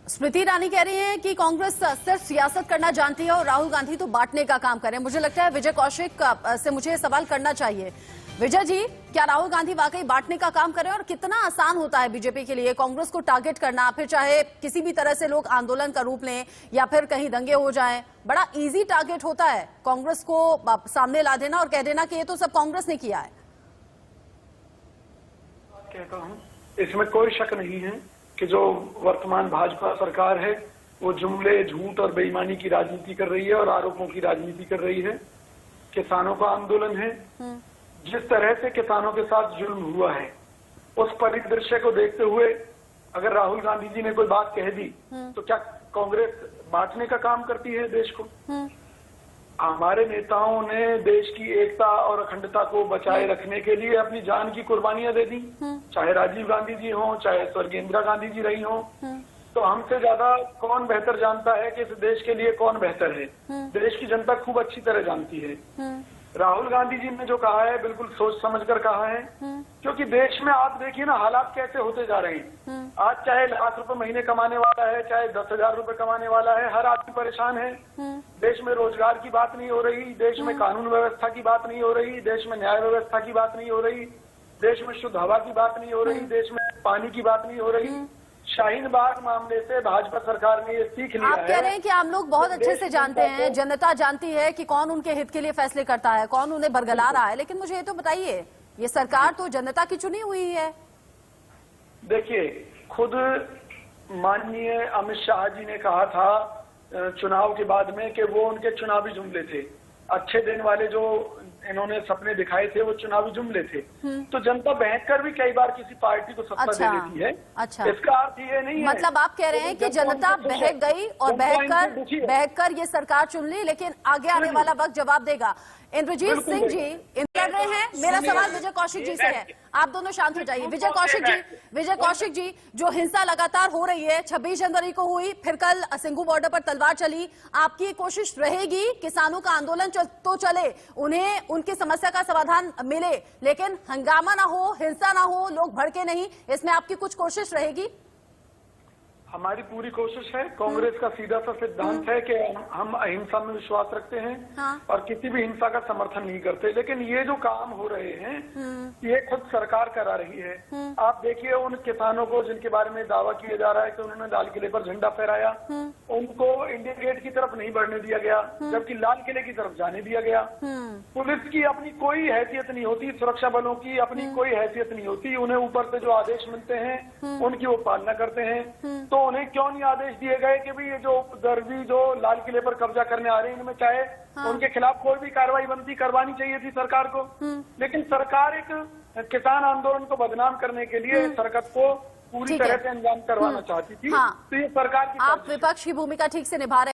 स्मृति ईरानी कह रही हैं कि कांग्रेस सिर्फ सियासत करना जानती है और राहुल गांधी तो बांटने का काम करें। मुझे लगता है विजय कौशिक से मुझे सवाल करना चाहिए। विजय जी, क्या राहुल गांधी वाकई बांटने का काम करें और कितना आसान होता है बीजेपी के लिए कांग्रेस को टारगेट करना, फिर चाहे किसी भी तरह से लोग आंदोलन का रूप लें या फिर कहीं दंगे हो जाएं, बड़ा इजी टारगेट होता है कांग्रेस को सामने ला देना और कह देना कि ये तो सब कांग्रेस ने किया है। कहता हूं, इसमें कोई शक नहीं है कि जो वर्तमान भाजपा सरकार है वो जुमले, झूठ और बेईमानी की राजनीति कर रही है और आरोपों की राजनीति कर रही है। किसानों का आंदोलन है, जिस तरह से किसानों के साथ जुल्म हुआ है उस परिदृश्य को देखते हुए अगर राहुल गांधी जी ने कोई बात कह दी तो क्या कांग्रेस बांटने का काम करती है देश को? हमारे नेताओं ने देश की एकता और अखंडता को बचाए रखने के लिए अपनी जान की कुर्बानियां दे दी, चाहे राजीव गांधी जी हों, चाहे स्वर्गीय इंदिरा गांधी जी रही हों। तो हमसे ज्यादा कौन बेहतर जानता है कि इस देश के लिए कौन बेहतर है? देश की जनता खूब अच्छी तरह जानती है। राहुल गांधी जी ने जो कहा है बिल्कुल सोच समझकर कहा है, क्योंकि देश में आप देखिए ना हालात कैसे होते जा रहे हैं। आज चाहे लाख रुपए महीने कमाने वाला है, चाहे 10,000 रुपए कमाने वाला है, हर आदमी परेशान है। देश में रोजगार की बात नहीं हो रही, देश में कानून व्यवस्था की बात नहीं हो रही, देश में न्याय व्यवस्था की बात नहीं हो रही, देश में शुद्ध हवा की बात नहीं हो रही, देश में पानी की बात नहीं हो रही। शाहीन बाग मामले से भाजपा सरकार ने ये सीख लिया है। आप कह रहे हैं कि हम लोग बहुत अच्छे से जानते हैं, जनता जानती है कि कौन उनके हित के लिए फैसले करता है, कौन उन्हें बरगला रहा है, लेकिन मुझे ये तो बताइए, ये सरकार तो जनता की चुनी हुई है। देखिए, खुद माननीय अमित शाह जी ने कहा था चुनाव के बाद में कि वो उनके चुनावी जुमले थे, अच्छे दिन वाले जो इन्होंने सपने दिखाए थे वो चुनावी जुमले थे। तो जनता बहकर भी कई बार किसी पार्टी को सत्ता दे देती है। इसका अर्थ ये नहीं है, मतलब आप कह रहे हैं कि जनता बहक गई और बहकर ये सरकार चुन ली, लेकिन आगे आने वाला वक्त जवाब देगा। इंद्रजीत सिंह जी कर रहे हैं, मेरा सवाल विजय कौशिक जी से है, आप दोनों शांत हो जाइए। विजय कौशिक जी, जो हिंसा लगातार हो रही है, 26 जनवरी को हुई, फिर कल सिंघू बॉर्डर पर तलवार चली, आपकी कोशिश रहेगी किसानों का आंदोलन तो चले, उन्हें उनकी समस्या का समाधान मिले, लेकिन हंगामा ना हो, हिंसा ना हो, लोग भड़के नहीं, इसमें आपकी कुछ कोशिश रहेगी? हमारी पूरी कोशिश है। कांग्रेस का सीधा सा सिद्धांत है कि हम अहिंसा में विश्वास रखते हैं और किसी भी हिंसा का समर्थन नहीं करते, लेकिन ये जो काम हो रहे हैं ये खुद सरकार करा रही है। आप देखिए उन किसानों को जिनके बारे में दावा किया जा रहा है कि उन्होंने लाल किले पर झंडा फहराया, उनको इंडिया गेट की तरफ नहीं बढ़ने दिया गया, जबकि लाल किले की तरफ जाने दिया गया। पुलिस की अपनी कोई हैसियत नहीं होती, सुरक्षा बलों की अपनी कोई हैसियत नहीं होती, उन्हें ऊपर से जो आदेश मिलते हैं उनकी वो पालना करते हैं। तो उन्हें क्यों नहीं आदेश दिए गए कि भाई ये जो उपद्रवी जो लाल किले पर कब्जा करने आ रहे हैं इनमें चाहे उनके खिलाफ कोई भी कार्रवाई बनती करवानी चाहिए थी सरकार को। लेकिन सरकार एक किसान आंदोलन को बदनाम करने के लिए सरकत को पूरी तरह से अंजाम करवाना चाहती थी। तो ये सरकार की आप विपक्ष की भूमिका ठीक से निभा रहे हैं।